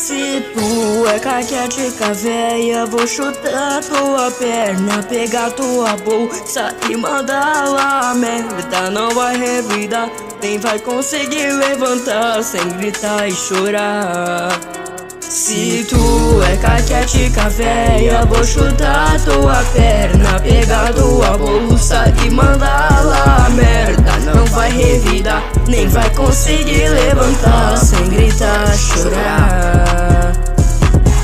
Se tu é caquética véia, vou chutar tua perna, pegar tua bolsa e mandar lá a merda. Não vai revidar, nem vai conseguir levantar sem gritar e chorar. Se tu é caquética véia, vou chutar tua perna, pegar tua bolsa e mandar lá a merda. Não vai revidar, nem vai conseguir levantar sem gritar e chorar.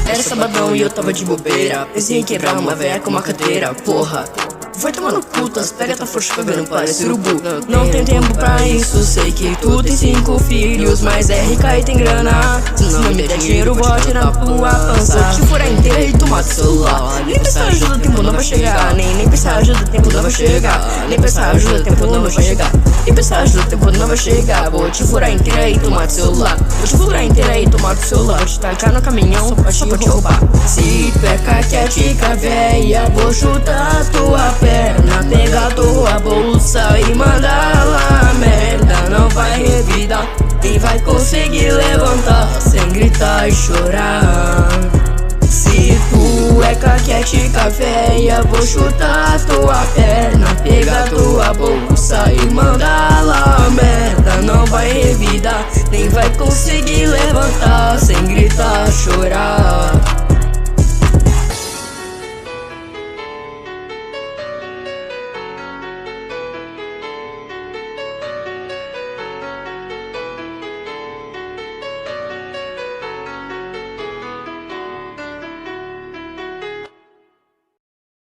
Era sabadão e eu tava de bobeira, pensei em quebrar uma véia com uma cadeira, porra. Vai tomar no cu, tuas pega tá forte cagando, parece urubu. Não tem tempo pra isso, sei que tu tem 5 filhos, mas é rica e tem grana. Se não me der dinheiro, vou atirar tua pança, te furar inteira e tomar teu celular. Nem pensar ajuda, tempo não vai chegar. Nem pensar ajuda, tempo não vai chegar. Nem pensar ajuda, tempo não vai chegar. Nem pensar ajuda, tempo não vai chegar. Vou te furar inteira e tomar teu celular. Vou te furar inteira e tomar teu celular. Vou te tacar no caminhão só pra te roubar. Se tu é caquética véia, vou chutar tua perna, pegar tua bolsa e mandar lá a merda. Não vai revidar, nem vai conseguir levantar sem gritar e chorar. Se tu é caquética véia, vou chutar tua perna, pegar tua bolsa e mandar lá a merda. Não vai revidar, nem vai conseguir levantar sem gritar e chorar.